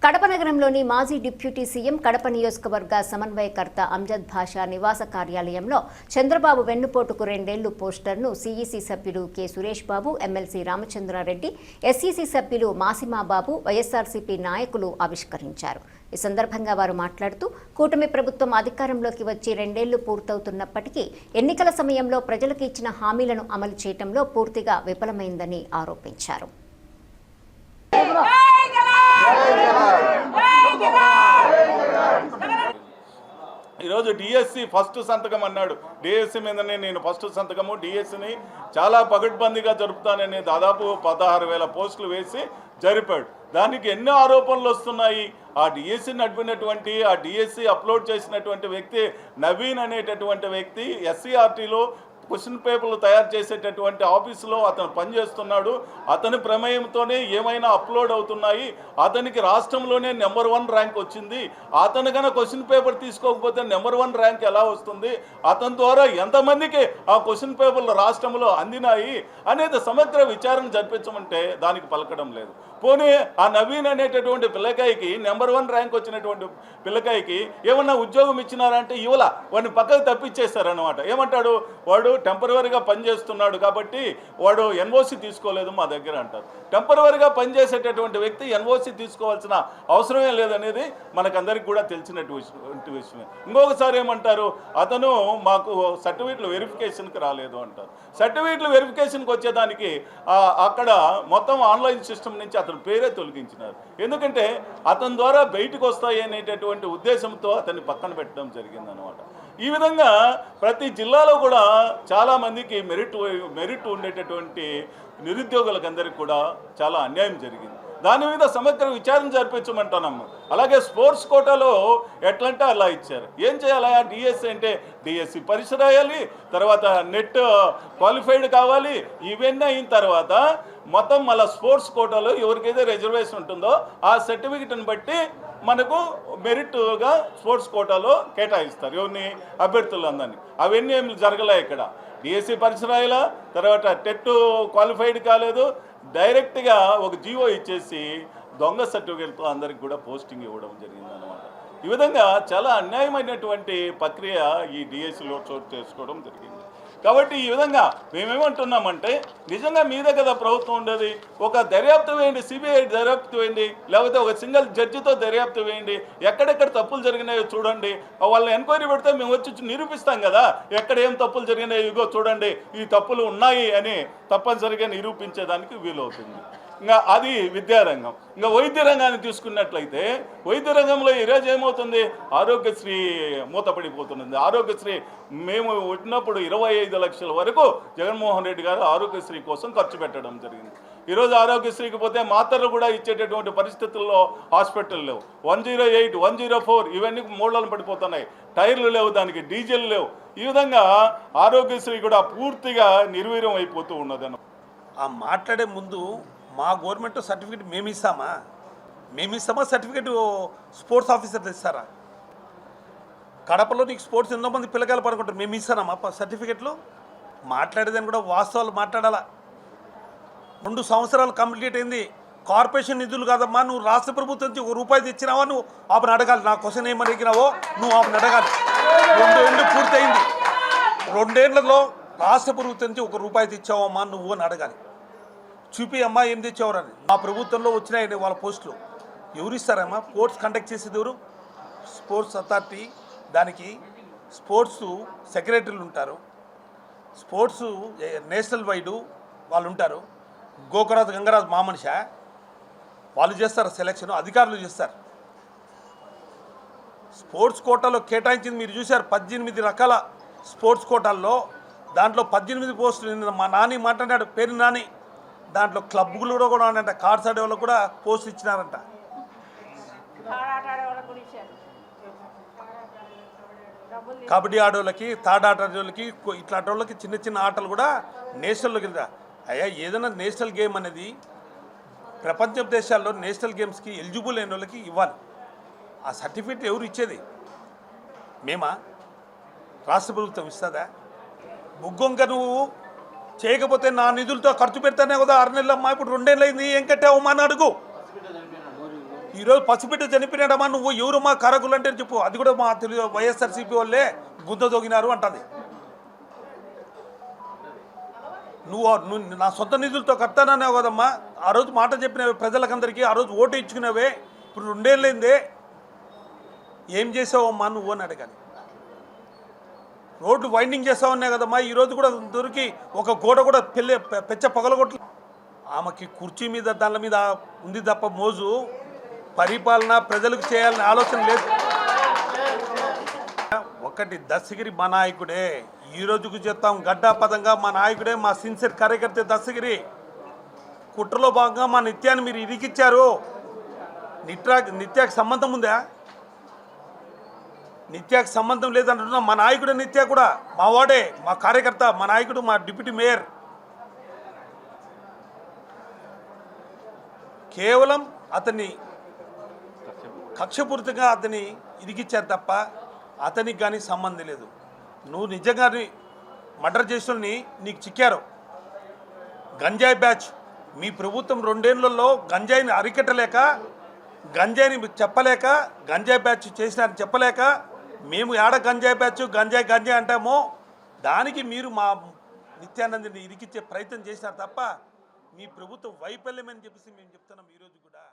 కడప నగరంలోని మాజీ deputy CM Kadapa నియోజకవర్గ సమన్వయకర్త అంజద్ భాషా నివాస కార్యాలయంలో చంద్రబాబు వెన్నుపోటుకు 2 ఏళ్లు పోస్టర్ను సీఈసీ సభ్యులు K Suresh Babu, MLC Ramachandra Reddy, SEC సభ్యులు మాసిమాబాబు, వైఎస్ఆర్సీపీ నాయకులు ఆవిష్కరించారు. ఈ సందర్భంగా వారు మాట్లాడుతూ కూటమి ప్రభుత్వం అధికారంలోకి వచ్చి 2 ఏళ్లు పూర్తవుతున్నప్పటికీ ఎన్నికల సమయంలో ప్రజలకు ఇచ్చిన హామీలను అమలు చేయడంలో పూర్తిగా విఫలమైందని ఆరోపించారు. ఈరోజు డిఎస్సి ఫస్ట్ సంతకం అన్నాడు. డిఎస్సి మీదనే నేను ఫస్ట్ సంతకము, డిఎస్సిని చాలా పగడ్బందీగా జరుపుతానని దాదాపు 16,000 పోస్టులు వేసి జరిపాడు. దానికి ఎన్నో ఆరోపణలు వస్తున్నాయి. ఆ డిఎస్సి నడిపినటువంటి, ఆ డిఎస్సి అప్లోడ్ చేసినటువంటి వ్యక్తి నవీన్ అనేటటువంటి వ్యక్తి ఎస్సీఆర్టీలో క్వశ్చన్ పేపర్లు తయారు చేసేటటువంటి ఆఫీసులో అతను పనిచేస్తున్నాడు. అతని ప్రమేయంతోనే ఏమైనా అప్లోడ్ అవుతున్నాయి. అతనికి రాష్ట్రంలోనే నెంబర్ 1 ర్యాంక్ వచ్చింది. అతను కన్నా క్వశ్చన్ పేపర్ తీసుకోకపోతే నెంబర్ 1 ర్యాంక్ ఎలా వస్తుంది? అతని ద్వారా ఎంతమందికి ఆ క్వశ్చన్ పేపర్లు రాష్ట్రంలో అందినాయి అనేది సమగ్ర విచారణ జరిపించమంటే దానికి పలకడం లేదు. పోనీ ఆ నవీన్ అనేటటువంటి పిల్లకాయకి నెంబర్ 1 ర్యాంక్ వచ్చినటువంటి పిల్లకాయకి ఏమన్నా ఉద్యోగం ఇచ్చినారంటే ఇవ్వాల, వాడిని పక్కకు తప్పించేశారనమాట. ఏమంటాడు, వాడు టెంపరవరీగా పనిచేస్తున్నాడు కాబట్టి వాడు ఎన్ఓసి తీసుకోలేదు మా దగ్గర అంటారు. టెంపరవరీగా పనిచేసేటటువంటి వ్యక్తి ఎన్ఓసి తీసుకోవాల్సిన అవసరమే లేదనేది మనకందరికి కూడా తెలిసినటువంటి విషయమే. ఇంకొకసారి ఏమంటారు, అతను మాకు సర్టిఫికెట్లు వెరిఫికేషన్కి రాలేదు అంటారు. సర్టిఫికెట్లు వెరిఫికేషన్కి వచ్చేదానికి అక్కడ మొత్తం ఆన్లైన్ సిస్టమ్ నుంచి అతని పేరే తొలగించినారు. ఎందుకంటే అతని ద్వారా బయటకు వస్తాయి అనేటటువంటి ఉద్దేశంతో అతన్ని పక్కన పెట్టడం జరిగిందనమాట. ఈ విధంగా ప్రతి జిల్లాలో కూడా చాలామందికి మెరిట్ ఉండేటటువంటి నిరుద్యోగులకందరికీ కూడా చాలా అన్యాయం జరిగింది. దాని మీద సమగ్ర విచారణ జరిపించమంటున్నాము. అలాగే స్పోర్ట్స్ కోటాలో ఎట్లంటే అలా ఇచ్చారు. ఏం చేయాలి? డిఎస్సి అంటే డిఎస్సి పరీక్ష రాయాలి, తర్వాత నెట్ క్వాలిఫైడ్ కావాలి. ఇవన్నీ అయిన తర్వాత మొత్తం మళ్ళీ స్పోర్ట్స్ కోటాలో ఎవరికైతే రిజర్వేషన్ ఉంటుందో ఆ సర్టిఫికెట్ని బట్టి మనకు మెరిట్గా స్పోర్ట్స్ కోటాలో కేటాయిస్తారు ఎవరిని, అభ్యర్థులందరినీ. అవన్నీ ఏమి జరగలే ఇక్కడ. డిఎస్సి పరీక్ష రాయాలా, తర్వాత టెట్ క్వాలిఫైడ్ కాలేదు, డైరెక్ట్గా ఒక జీవో ఇచ్చేసి దొంగ సర్టిఫికేట్తో అందరికి కూడా పోస్టింగ్ ఇవ్వడం జరిగిందనమాట. ఈ విధంగా చాలా అన్యాయమైనటువంటి ప్రక్రియ ఈ డిఎస్సిలో చోటు చేసుకోవడం జరిగింది. కాబట్టి ఈ విధంగా మేమేమంటున్నామంటే, నిజంగా మీదే కదా ప్రభుత్వం ఉండేది, ఒక దర్యాప్తు వేయండి, సిబిఐ దర్యాప్తు వేయండి, లేకపోతే ఒక సింగిల్ జడ్జితో దర్యాప్తు వేయండి, ఎక్కడెక్కడ తప్పులు జరిగినాయో చూడండి. వాళ్ళని ఎంక్వైరీ పెడితే మేము వచ్చి నిరూపిస్తాం కదా, ఎక్కడ ఏం తప్పులు జరిగినాయో ఇగో చూడండి, ఈ తప్పులు ఉన్నాయి అని తప్పనిసరిగా నిరూపించేదానికి వీలవుతుంది. ఇంకా అది విద్యారంగం. ఇంకా వైద్య రంగాన్ని తీసుకున్నట్లయితే వైద్య రంగంలో ఈరోజు ఏమవుతుంది, ఆరోగ్యశ్రీ మూతపడిపోతున్నది. ఆరోగ్యశ్రీ మేము వచ్చినప్పుడు 25 లక్షల వరకు జగన్మోహన్ రెడ్డి గారు ఆరోగ్యశ్రీ కోసం ఖర్చు పెట్టడం జరిగింది. ఈరోజు ఆరోగ్యశ్రీకి పోతే మాత్రలు కూడా ఇచ్చేటటువంటి పరిస్థితుల్లో హాస్పిటల్ లేవు. 108, 104 ఇవన్నీ మూలలు పడిపోతున్నాయి. టైర్లు లేవు, దానికి డీజిల్ లేవు. ఈ విధంగా ఆరోగ్యశ్రీ కూడా పూర్తిగా నిర్వీర్యం అయిపోతూ ఉన్నదన్న. ఆ మాట్లాడే ముందు మా గవర్నమెంట్ సర్టిఫికేట్ మేము ఇస్తామా సర్టిఫికేట్ స్పోర్ట్స్ ఆఫీసర్ ఇస్తారా? కడపలో నీకు స్పోర్ట్స్ ఎంతోమంది పిల్లకాయలు పడుకుంటారు, మేము ఇస్తామా సర్టిఫికేట్లు? మాట్లాడేదాన్ని కూడా వాస్తవాలు మాట్లాడాలా. 2 సంవత్సరాలు కంప్లీట్ అయింది. కార్పొరేషన్ నిధులు కాదమ్మా, నువ్వు రాష్ట్ర ప్రభుత్వం నుంచి ₹1 తెచ్చినావా, నువ్వు ఆపని అడగాలి. నా క్వశ్చన్ ఏమని అడిగినావో నువ్వు ఆపని అడగాలి. 2 ఏళ్ళు పూర్తయింది. 2 ఏళ్లలో రాష్ట్ర ప్రభుత్వం నుంచి ₹1 తెచ్చావమ్మా నువ్వు అని అడగాలి. చూపి అమ్మా ఏం తెచ్చేవారని. మా ప్రభుత్వంలో వచ్చినాయండి వాళ్ళ పోస్టులు. ఎవరు ఇస్తారమ్మా? స్పోర్ట్స్ కండక్ట్ చేసేది ఎవరు? Sports authority. దానికి స్పోర్ట్స్ సెక్రటరీలు ఉంటారు, స్పోర్ట్స్ నేషనల్ వైడ్ వాళ్ళు ఉంటారు. గోకరాజు గంగరాజు మా మనిషి, వాళ్ళు చేస్తారు సెలక్షన్, అధికారులు చేస్తారు. స్పోర్ట్స్ కోటాలో కేటాయించింది మీరు చూశారు. 18 రకాల స్పోర్ట్స్ కోటాల్లో దాంట్లో 18 పోస్టులు. మా నాని మాట్లాడాడు, పేరు నాని. దాంట్లో క్లబ్లు కూడా ఉన్నాయంట, కార్డ్స్ ఆడే వాళ్ళకు కూడా పోస్టులు ఇచ్చినారంట. కబడ్డీ ఆడోళ్ళకి, థర్డ్ ఆట ఆడేవాళ్ళకి, ఇట్లాంటి వాళ్ళకి చిన్న చిన్న ఆటలు కూడా నేషనల్లోకి వెళ్తా. అయ్యా ఏదైనా నేషనల్ గేమ్ అనేది ప్రపంచ దేశాల్లో నేషనల్ గేమ్స్కి ఎలిజిబుల్ అయిన వాళ్ళకి ఇవ్వాలి. ఆ సర్టిఫికేట్ ఎవరు ఇచ్చేది? మేమా? రాష్ట్ర ప్రభుత్వం ఇస్తుందా? బుగ్గొంక నువ్వు చేయకపోతే నా నిధులతో ఖర్చు పెడతానే కదా 6 నెలలమ్మా, ఇప్పుడు 2 ఏళ్ళు అయింది, ఏం కట్టావమ్మా అని అడుగు. ఈరోజు పసిబిడ్డ చనిపోయినాడమ్మా, నువ్వు ఎవరు మా కారకులు అంటే చెప్పు, అది కూడా మా తెలుగు వైఎస్ఆర్సీపీ వాళ్ళే గుంత దొగినారు అంటది. నువ్వు నా సొంత నిధులతో కడతానన్నావు కదమ్మా, ఆ రోజు మాట చెప్పినవే ప్రజలకందరికీ, ఆ రోజు ఓటు ఇచ్చుకునేవే, ఇప్పుడు 2 ఏళ్ళైందే ఏం చేసావమ్మా నువ్వు అని అడగాలి. రోడ్లు వైండింగ్ చేస్తామన్నా కదమ్మా, ఈరోజు కూడా దొరికి ఒక గోడ కూడా పెచ్చ పగలగొట్ల. ఆమెకి కుర్చీ మీద దాని మీద ఉంది తప్ప మోజు, పరిపాలన ప్రజలకు చేయాలని ఆలోచన లేదు. ఒకటి దస్తగిరి మా నాయకుడే, ఈ రోజుకు చెప్తాం గడ్డాపదంగా మా నాయకుడే, మా సిన్సియర్ కార్యకర్త దస్తగిరి. కుట్రలో భాగంగా మా నిత్యాన్ని మీరు ఇరికిచ్చారు. నిత్యాకి సంబంధం ఉందా? నిత్యాకి సంబంధం లేదంటున్నా. మా నాయకుడే నిత్య కూడా మా వాడే, మా కార్యకర్త, మా నాయకుడు, మా డిప్యూటీ మేయర్. కేవలం అతన్ని కక్షపూరితంగా అతన్ని ఇరికిచ్చారు తప్ప అతనికి కానీ సంబంధం లేదు. నువ్వు నిజంగా మర్డర్ చేసిన నీకు చిక్కారు. గంజాయి బ్యాచ్ మీ ప్రభుత్వం 2 ఏళ్లలో గంజాయిని అరికట్టలేక, గంజాయిని చెప్పలేక, గంజాయి బ్యాచ్ చేసినారని చెప్పలేక, మేము ఏడ గంజాయి బ్యాచ్ గంజాయి అంటామో దానికి మీరు మా నిత్యానందని ఇరికిచ్చే ప్రయత్నం చేసినారు తప్ప మీ ప్రభుత్వం వైఫల్యమని చెప్పేసి మేము చెప్తున్నాం ఈరోజు కూడా.